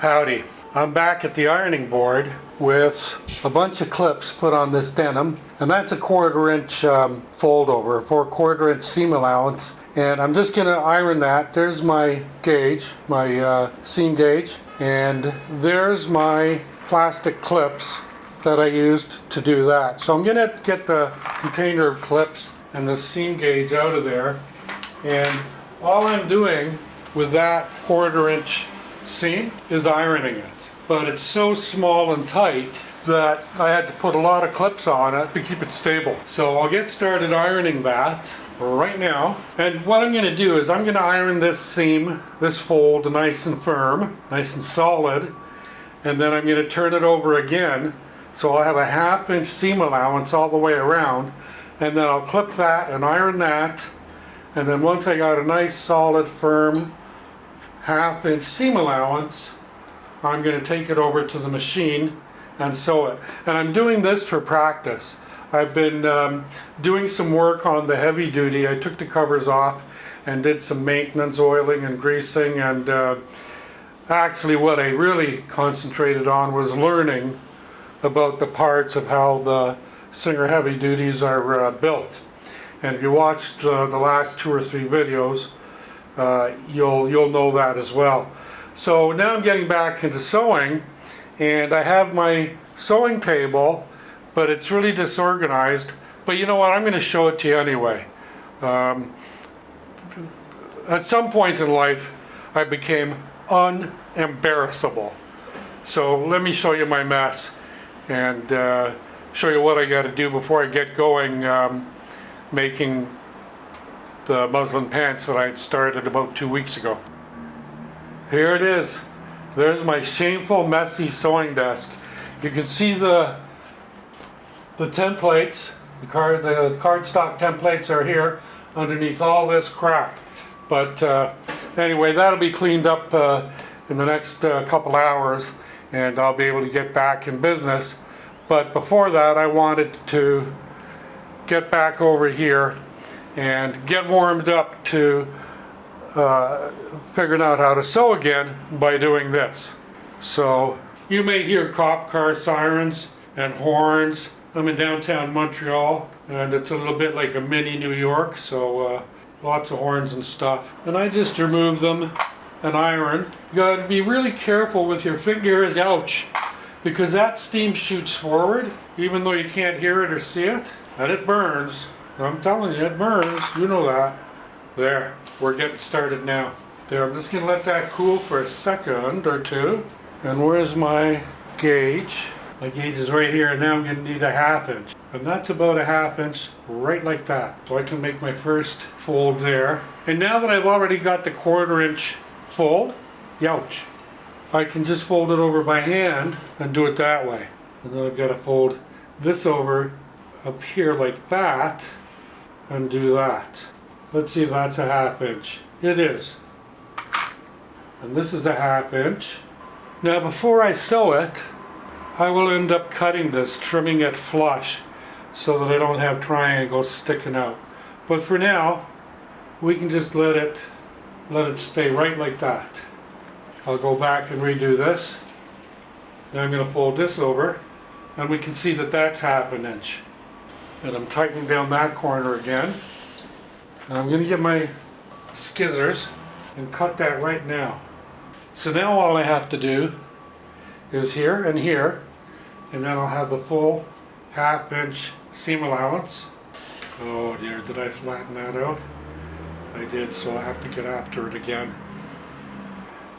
Howdy. I'm back at the ironing board with a bunch of clips put on this denim, and that's a 1/4 inch foldover for a 1/4 inch seam allowance, and I'm just gonna iron that. There's my gauge, my seam gauge, and there's my plastic clips that I used to do that. So I'm gonna get the container of clips and the seam gauge out of there, and all I'm doing with that 1/4 inch seam is ironing it. But it's so small and tight that I had to put a lot of clips on it to keep it stable. So I'll get started ironing that right now. And what I'm gonna do is I'm gonna iron this seam, this fold, nice and firm, nice and solid. And then I'm gonna turn it over again. So I'll have a 1/2 inch seam allowance all the way around. And then I'll clip that and iron that. And then once I got a nice, solid, firm 1/2 inch seam allowance, I'm going to take it over to the machine and sew it. And I'm doing this for practice. I've been doing some work on the heavy duty. I took the covers off and did some maintenance, oiling and greasing, and actually what I really concentrated on was learning about the parts of how the Singer heavy duties are built. And if you watched the last 2 or 3 videos, you'll know that as well. So now I'm getting back into sewing, and I have my sewing table, but it's really disorganized. But you know what, I'm going to show it to you anyway. At some point in life I became unembarrassable. So let me show you my mess and show you what I got to do before I get going making the muslin pants that I had started about 2 weeks ago. Here it is. There's my shameful, messy sewing desk. You can see the templates, the cardstock templates are here underneath all this crap. But anyway, that'll be cleaned up in the next couple hours, and I'll be able to get back in business. But before that, I wanted to get back over here and get warmed up to figuring out how to sew again by doing this. So you may hear cop car sirens and horns. I'm in downtown Montreal, and it's a little bit like a mini New York, so lots of horns and stuff. And I just remove them and iron. You gotta be really careful with your fingers, ouch, because that steam shoots forward, even though you can't hear it or see it, and it burns. I'm telling you, it burns. You know that. There, we're getting started now. There, I'm just gonna let that cool for a second or two. And where's my gauge? My gauge is right here, and now I'm gonna need a 1/2 inch. And that's about a 1/2 inch, right like that. So I can make my first fold there. And now that I've already got the 1/4 inch fold, youch, I can just fold it over by hand and do it that way. And then I've got to fold this over up here like that and do that. Let's see if that's a 1/2 inch. It is. And this is a 1/2 inch. Now before I sew it, I will end up cutting this, trimming it flush so that I don't have triangles sticking out. But for now, we can just let it stay right like that. I'll go back and redo this. Then I'm going to fold this over, and we can see that that's 1/2 inch. And I'm tightening down that corner again. And I'm going to get my scissors and cut that right now. So now all I have to do is here and here, and then I'll have the full 1/2 inch seam allowance. Oh dear, did I flatten that out? I did, so I'll have to get after it again.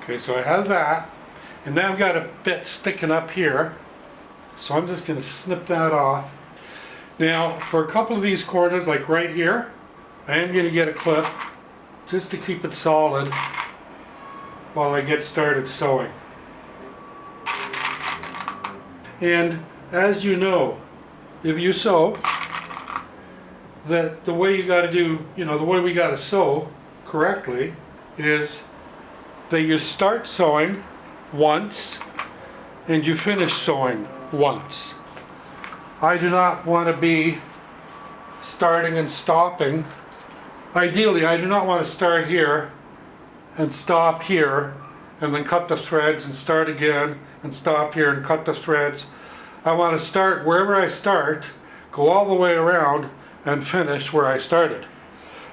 Okay, so I have that, and now I've got a bit sticking up here, so I'm just going to snip that off. Now, for a couple of these corners, like right here, I am going to get a clip just to keep it solid while I get started sewing. And as you know, if you sew, that the way you got to do, the way we got to sew correctly is that you start sewing once and you finish sewing once. I do not want to be starting and stopping. Ideally, I do not want to start here and stop here and then cut the threads and start again and stop here and cut the threads. I want to start wherever I start, go all the way around and finish where I started,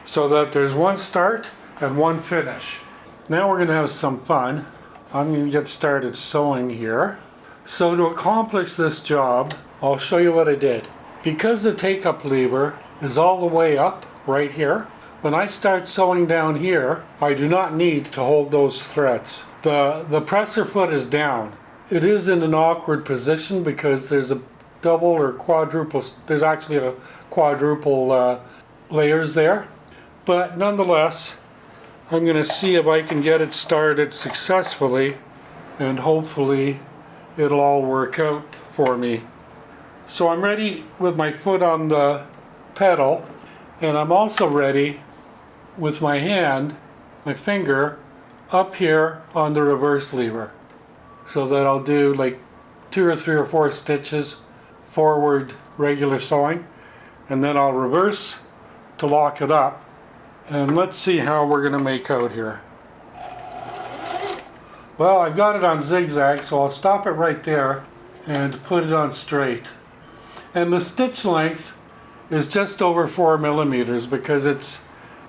so that there's one start and one finish. Now we're going to have some fun. I'm going to get started sewing here. So to accomplish this job, I'll show you what I did. Because the take-up lever is all the way up right here, when I start sewing down here, I do not need to hold those threads. The presser foot is down. It is in an awkward position because there's a double or quadruple, there's actually a quadruple layers there. But nonetheless, I'm going to see if I can get it started successfully, and hopefully it'll all work out for me. So I'm ready with my foot on the pedal, and I'm also ready with my hand, my finger, up here on the reverse lever, so that I'll do like 2 or 3 or 4 stitches forward regular sewing, and then I'll reverse to lock it up. And let's see how we're going to make out here. Well, I've got it on zigzag, so I'll stop it right there and put it on straight. And the stitch length is just over 4 millimeters because it's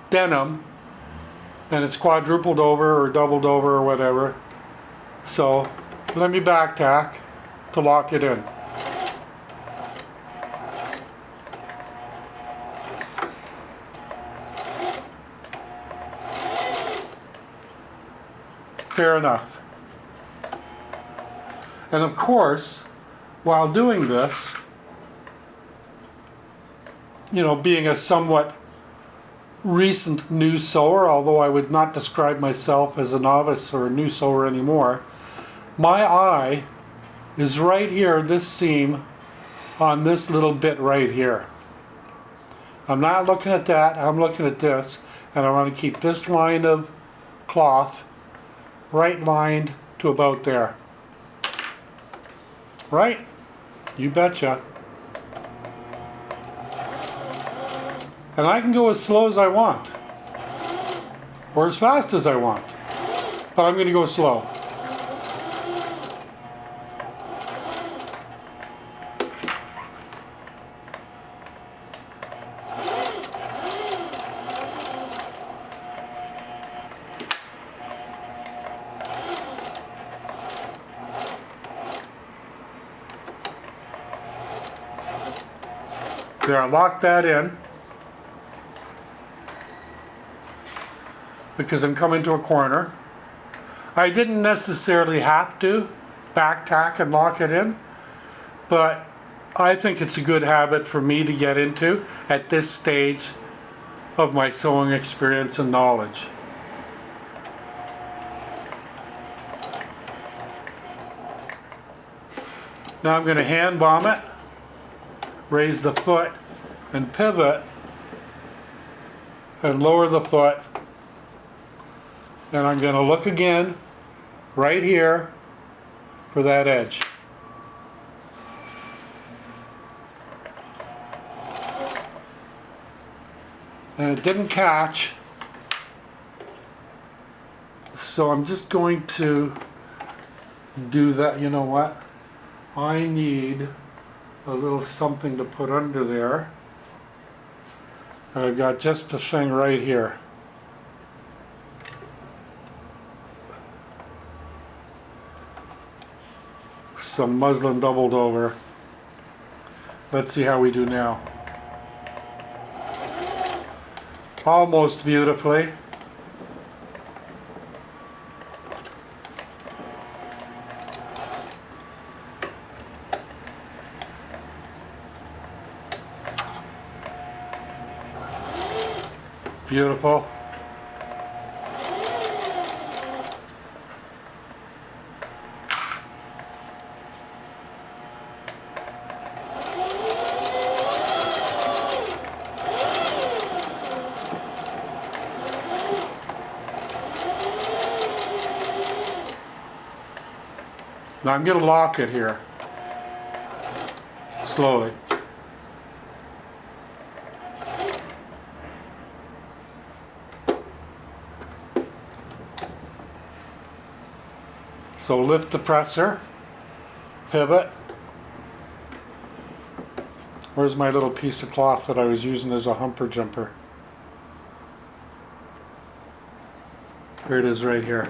denim and it's quadrupled over or doubled over or whatever. So let me back tack to lock it in. Fair enough. And of course, while doing this, you know, being a somewhat recent new sewer, although I would not describe myself as a novice or a new sewer anymore, my eye is right here, this seam, on this little bit right here. I'm not looking at that, I'm looking at this, and I want to keep this line of cloth right lined to about there. Right? You betcha. And I can go as slow as I want, or as fast as I want, but I'm going to go slow. There, I locked that in because I'm coming to a corner. I didn't necessarily have to back tack and lock it in, but I think it's a good habit for me to get into at this stage of my sewing experience and knowledge. Now I'm going to hand bomb it, raise the foot and pivot and lower the foot, and I'm going to look again right here for that edge. And it didn't catch, so I'm just going to do that. You know what? I need a little something to put under there. And I've got just a thing right here. Some muslin doubled over. Let's see how we do now. Almost beautifully. Beautiful. Now I'm going to lock it here, slowly. So lift the presser, pivot. Where's my little piece of cloth that I was using as a humper jumper? Here it is right here.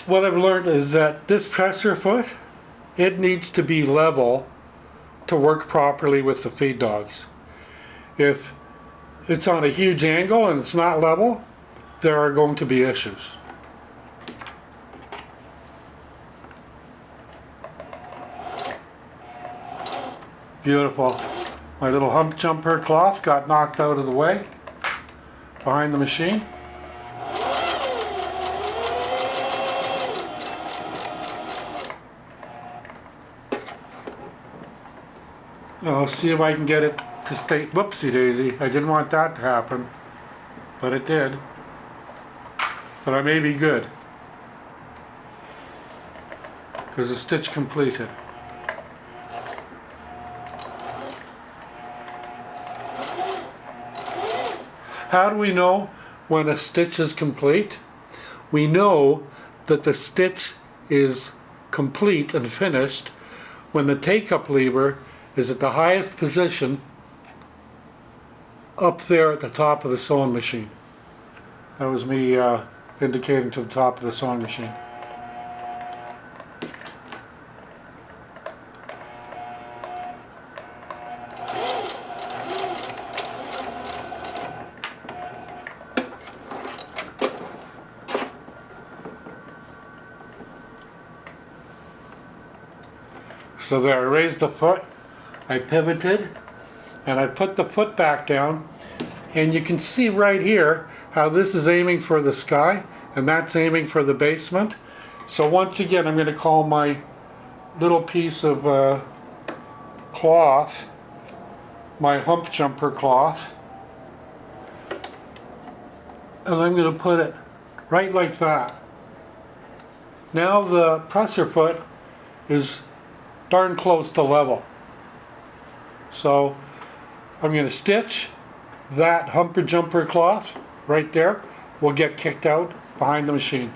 What I've learned is that this presser foot, it needs to be level to work properly with the feed dogs. If it's on a huge angle and it's not level, there are going to be issues. Beautiful. My little hump jumper cloth got knocked out of the way behind the machine. I'll see if I can get it to stay. Whoopsie daisy. I didn't want that to happen, but it did. But I may be good because the stitch completed. How do we know when a stitch is complete? We know that the stitch is complete and finished when the take-up lever is at the highest position up there at the top of the sewing machine. That was me indicating to the top of the sewing machine. So there, I raised the foot, I pivoted, and I put the foot back down, and you can see right here how this is aiming for the sky, and that's aiming for the basement. So once again, I'm going to call my little piece of cloth, my hump jumper cloth, and I'm going to put it right like that. Now the presser foot is darn close to level. So I'm going to stitch that humper jumper cloth right there. Will get kicked out behind the machine.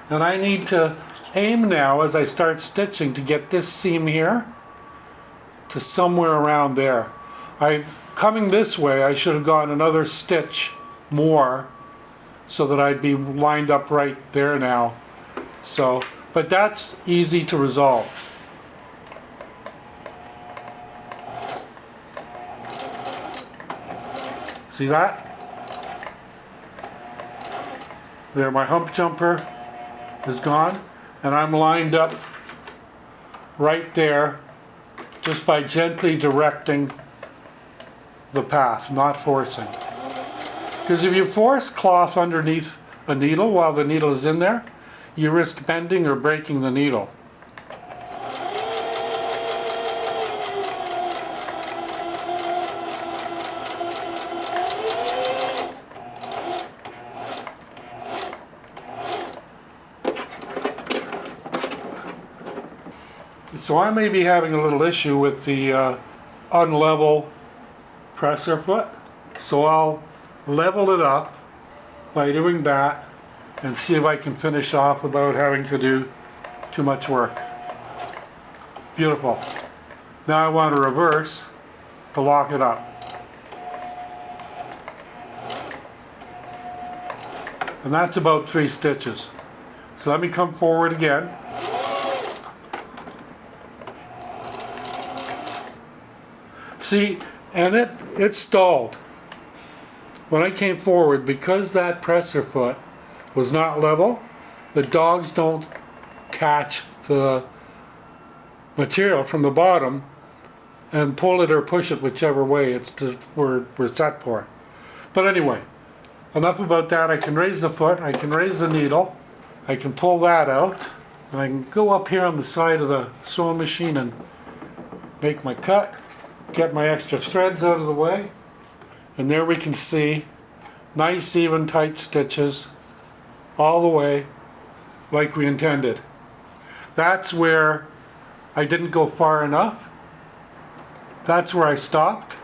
And I need to aim now as I start stitching to get this seam here to somewhere around there. Coming this way, I should have gone another stitch more so that I'd be lined up right there now. So, but that's easy to resolve. See that? There, my hump jumper is gone, and I'm lined up right there just by gently directing the path, not forcing. Because if you force cloth underneath a needle while the needle is in there, you risk bending or breaking the needle. So I may be having a little issue with the unlevel presser foot. So I'll level it up by doing that and see if I can finish off without having to do too much work. Beautiful. Now I want to reverse to lock it up. And that's about 3 stitches. So let me come forward again. See, and it stalled. When I came forward, because that presser foot was not level, the dogs don't catch the material from the bottom and pull it or push it whichever way it's just we're set for. But anyway, enough about that. I can raise the foot, I can raise the needle, I can pull that out, and I can go up here on the side of the sewing machine and make my cut, get my extra threads out of the way, and there we can see nice even tight stitches all the way like we intended. That's where I didn't go far enough. That's where I stopped.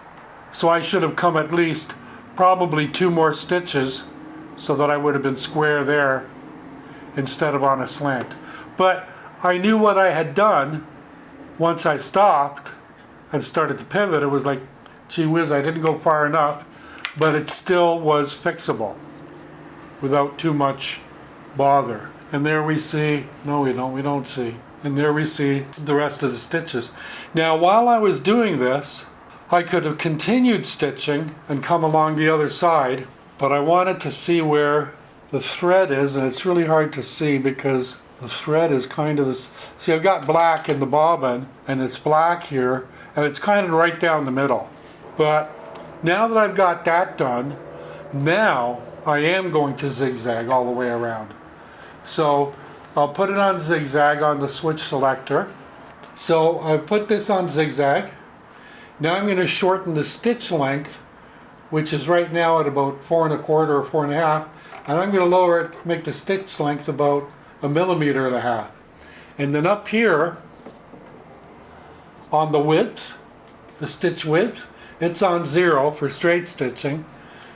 So I should have come at least probably 2 more stitches so that I would have been square there instead of on a slant. But I knew what I had done once I stopped and started to pivot. It was like, gee whiz, I didn't go far enough, but it still was fixable without too much bother. And there we see, no we don't see. And there we see the rest of the stitches. Now while I was doing this, I could have continued stitching and come along the other side, but I wanted to see where the thread is, and it's really hard to see because the thread is kind of this. See, I've got black in the bobbin, and it's black here, and it's kind of right down the middle. But now that I've got that done, now I am going to zigzag all the way around. So I'll put it on zigzag on the switch selector. So I put this on zigzag. Now I'm going to shorten the stitch length, which is right now at about 4 1/4 or 4 1/2, and I'm going to lower it, make the stitch length about 1.5 millimeters. And then up here on the width, the stitch width, it's on 0 for straight stitching.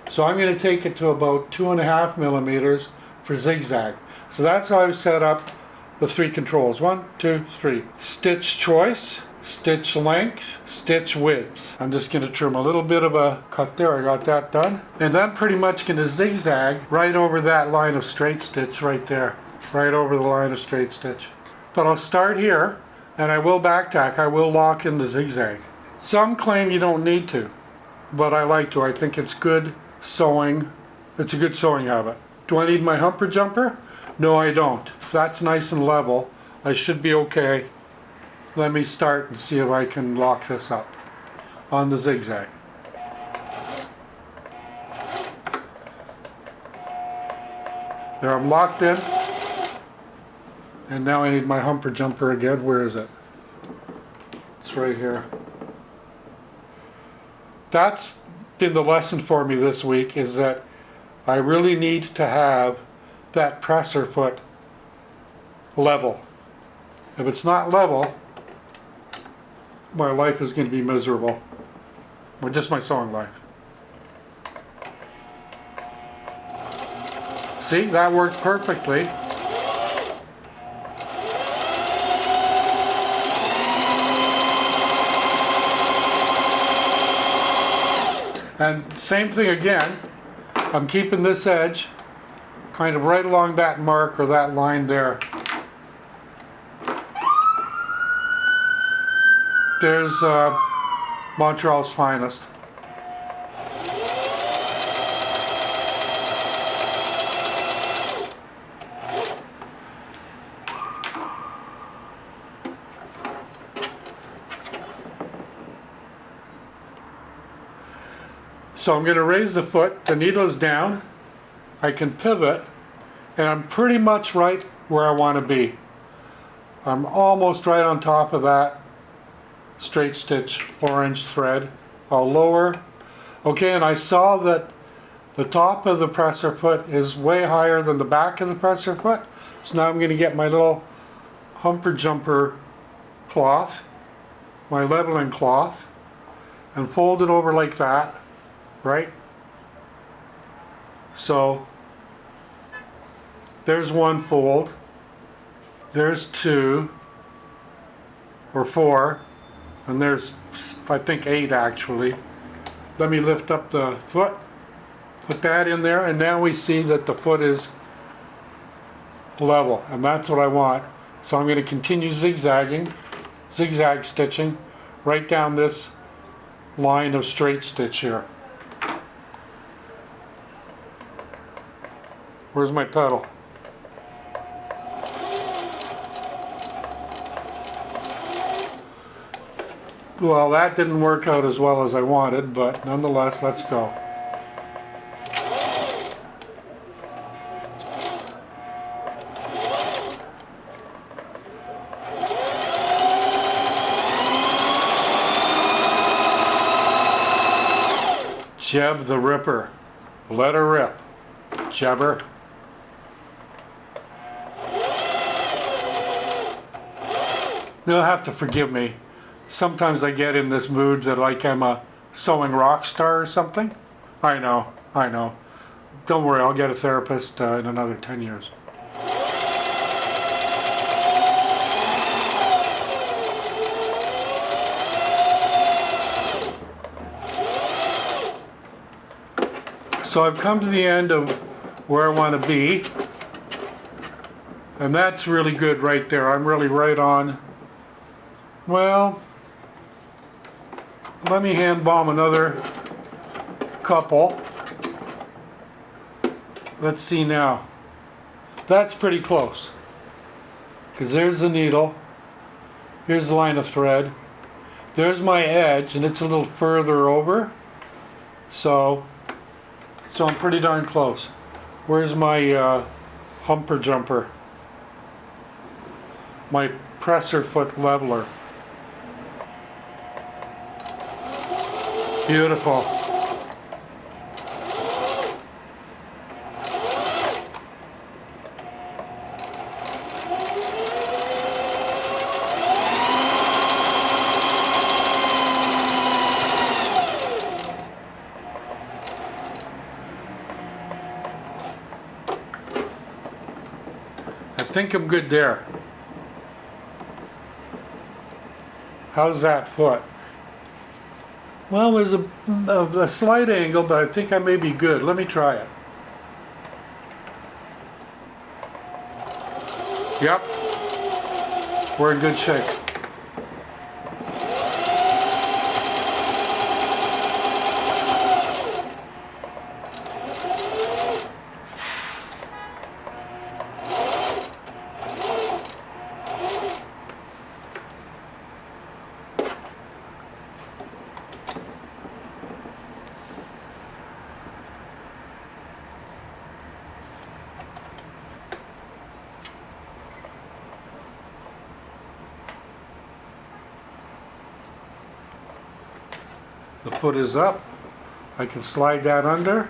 So I'm going to take it to about 2.5 millimeters for zigzag. So that's how I've set up the 3 controls. 1, 2, 3. Stitch choice, stitch length, stitch width. I'm just going to trim a little bit of a cut there. I got that done. And I'm pretty much going to zigzag right over that line of straight stitch right there. Right over the line of straight stitch. But I'll start here, and I will back tack. I will lock in the zigzag. Some claim you don't need to, but I like to. I think it's good sewing. It's a good sewing habit. Do I need my humper jumper? No, I don't. If that's nice and level, I should be okay. Let me start and see if I can lock this up on the zigzag. There, I'm locked in. And now I need my humper jumper again. Where is it? It's right here. That's been the lesson for me this week, is that I really need to have that presser foot level. If it's not level, my life is going to be miserable. Or just my sewing life. See, that worked perfectly. And same thing again, I'm keeping this edge kind of right along that mark or that line there. There's Montreal's finest. So I'm going to raise the foot, the needle is down, I can pivot, and I'm pretty much right where I want to be. I'm almost right on top of that straight stitch orange thread. I'll lower. Okay, and I saw that the top of the presser foot is way higher than the back of the presser foot. So now I'm going to get my little humper jumper cloth, my leveling cloth, and fold it over like that. Right? So there's one fold, there's 2 or 4, and there's I think 8 actually. Let me lift up the foot, put that in there, and now we see that the foot is level, and that's what I want. So I'm going to continue zigzag stitching right down this line of straight stitch here. Where's my pedal? Well, that didn't work out as well as I wanted, but nonetheless, let's go. Jebb the Ripper. Let her rip. Jebber. You'll have to forgive me. Sometimes I get in this mood that like I'm a sewing rock star or something. I know, I know. Don't worry, I'll get a therapist in another 10 years. So I've come to the end of where I want to be. And that's really good right there. I'm really right on. Well, let me hand bomb another couple. Let's see now. That's pretty close. Because there's the needle. Here's the line of thread. There's my edge, and it's a little further over. So I'm pretty darn close. Where's my humper jumper? My presser foot leveler. Beautiful. I think I'm good there. How's that foot? Well, there's a slight angle, but I think I may be good. Let me try it. Yep. We're in good shape. The foot is up. I can slide that under,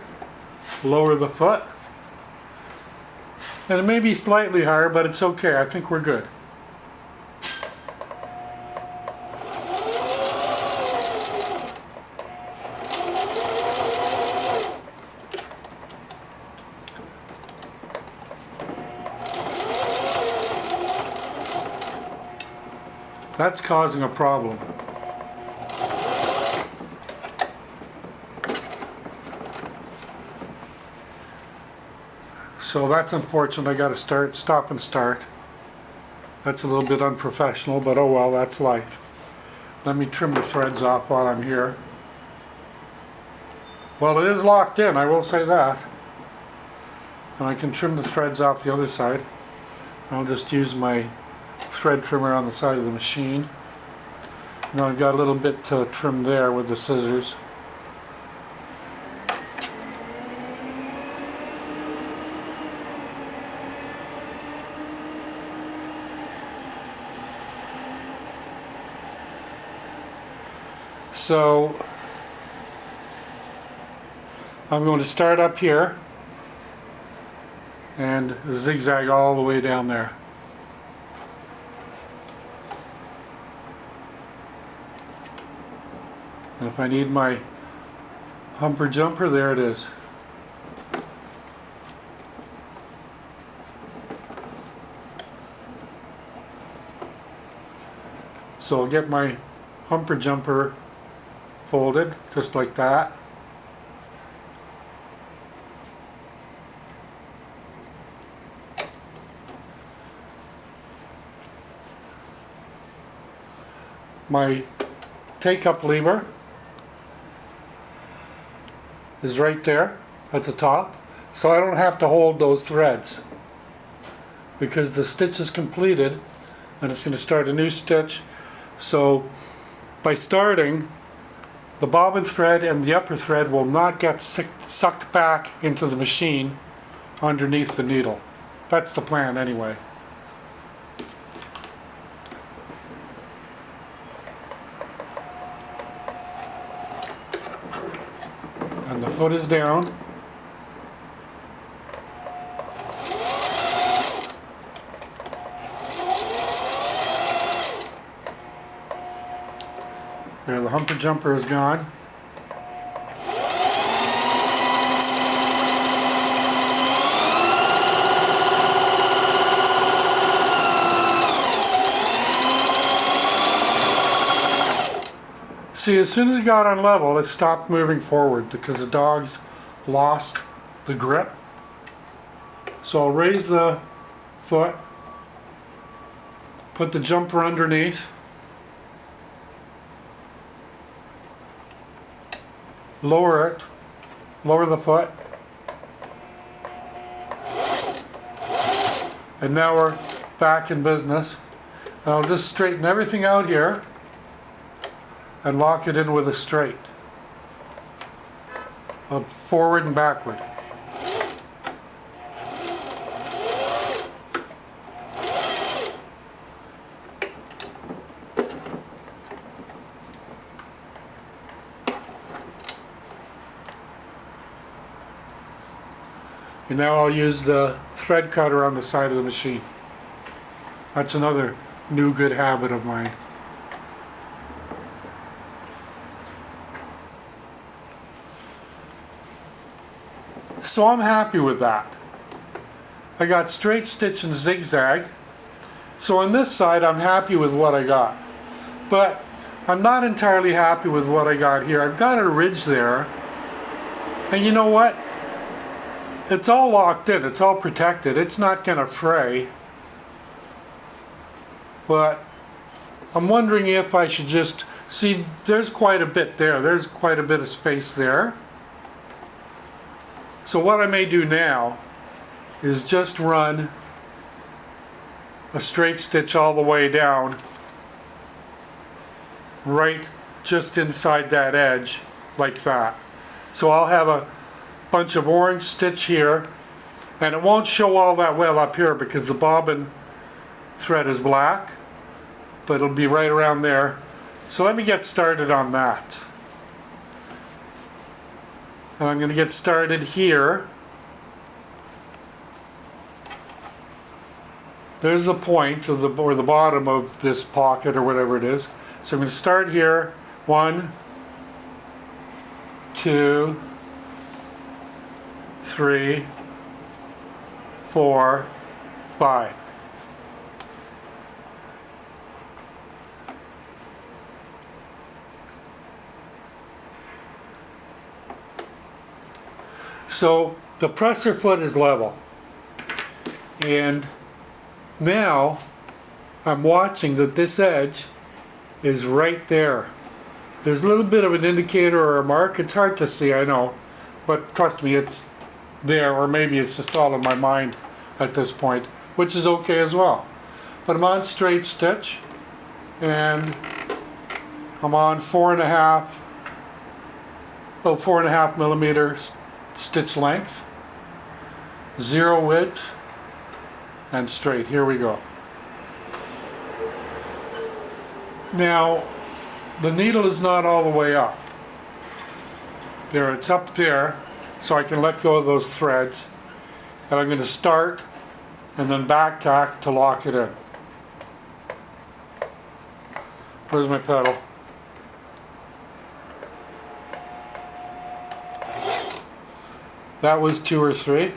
lower the foot. And it may be slightly higher, but it's okay. I think we're good. That's causing a problem. So that's unfortunate. I got to stop and start. That's a little bit unprofessional, but oh well, that's life. Let me trim the threads off while I'm here. Well, it is locked in, I will say that. And I can trim the threads off the other side. I'll just use my thread trimmer on the side of the machine. Now I've got a little bit to trim there with the scissors. So I'm going to start up here and zigzag all the way down there. And if I need my humper jumper, there it is. So I'll get my humper jumper folded just like that. My take-up lever is right there at the top, so I don't have to hold those threads because the stitch is completed and it's going to start a new stitch. So by starting, the bobbin thread and the upper thread will not get sucked back into the machine underneath the needle. That's the plan anyway. And the foot is down. There, the humper jumper is gone. See, as soon as it got on level, it stopped moving forward because the dogs lost the grip. So I'll raise the foot, put the jumper underneath, lower it, lower the foot, and now we're back in business. And I'll just straighten everything out here and lock it in with a straight, forward and backward. And now I'll use the thread cutter on the side of the machine. That's another new good habit of mine. So I'm happy with that. I got straight stitch and zigzag. So on this side I'm happy with what I got. But I'm not entirely happy with what I got here. I've got a ridge there. And you know what? It's all locked in, it's all protected, it's not going to fray. But I'm wondering if I should just, see, there's quite a bit there, there's quite a bit of space there. So what I may do now is just run a straight stitch all the way down, right just inside that edge, like that. So I'll have a bunch of orange stitch here, and it won't show all that well up here because the bobbin thread is black, but it'll be right around there. So let me get started on that. And I'm going to get started here. There's the point of the, or the bottom of this pocket or whatever it is. So I'm going to start here. 1, 2, 3, 4, 5. So the presser foot is level. And now I'm watching that this edge is right there. There's a little bit of an indicator or a mark. It's hard to see, I know. But trust me, it's there, or maybe it's just all in my mind at this point, which is okay as well. But I'm on straight stitch, and I'm on 4.5 millimeter stitch length, 0 width, and straight. Here we go. Now, the needle is not all the way up. There, it's up there, so I can let go of those threads. And I'm going to start and then back tack to lock it in. Where's my pedal? That was 2 or 3.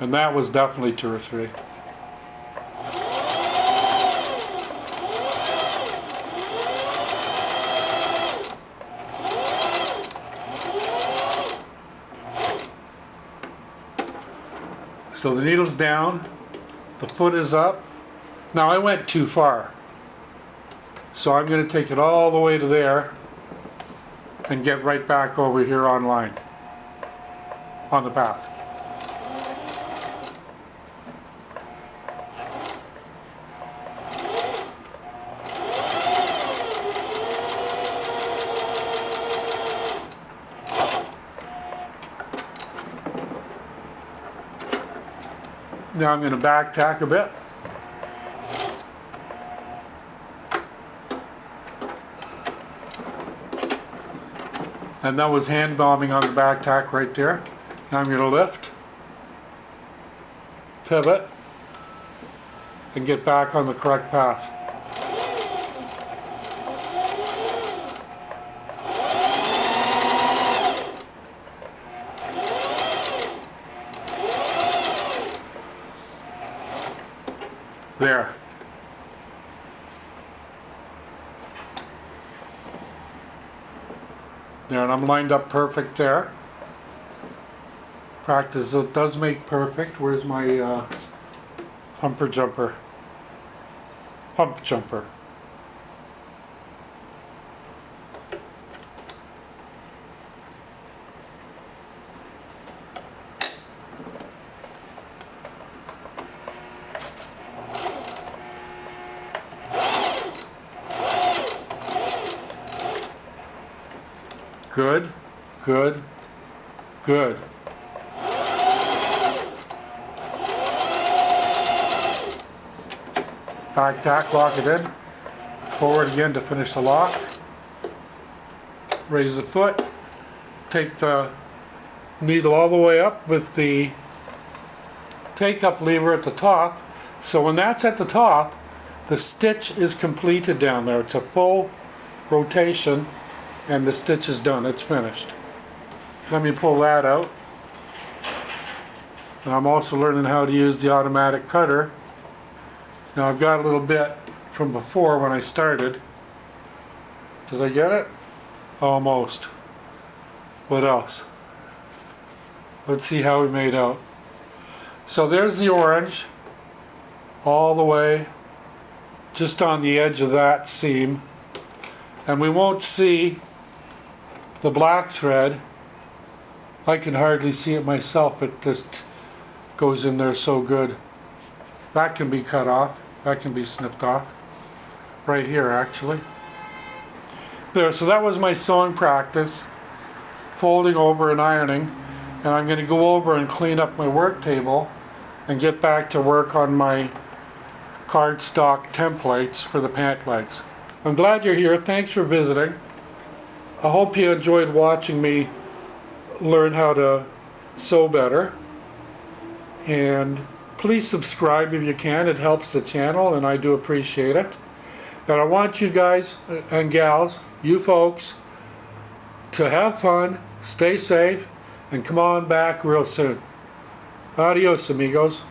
And that was definitely 2 or 3. So the needle's down, the foot is up. Now I went too far. So I'm going to take it all the way to there and get right back over here on line, on the path. Now I'm going to back tack a bit. And that was hand bombing on the back tack right there. Now I'm going to lift, pivot, and get back on the correct path. There. There, and I'm lined up perfect there. Practice does make perfect. Where's my hump jumper? Good, good, good. Back tack, lock it in. Forward again to finish the lock. Raise the foot. Take the needle all the way up with the take-up lever at the top. So when that's at the top, the stitch is completed down there. It's a full rotation. And the stitch is done, it's finished. Let me pull that out. And I'm also learning how to use the automatic cutter. Now I've got a little bit from before when I started. Did I get it? Almost. What else? Let's see how we made out. So there's the orange, all the way, just on the edge of that seam. And we won't see the black thread. I can hardly see it myself. It just goes in there so good. That can be cut off. That can be snipped off. Right here, actually. There, so that was my sewing practice. Folding over and ironing. And I'm going to go over and clean up my work table and get back to work on my cardstock templates for the pant legs. I'm glad you're here. Thanks for visiting. I hope you enjoyed watching me learn how to sew better. And please subscribe if you can. It helps the channel and I do appreciate it. And I want you guys and gals, you folks, to have fun, stay safe, and come on back real soon. Adios, amigos.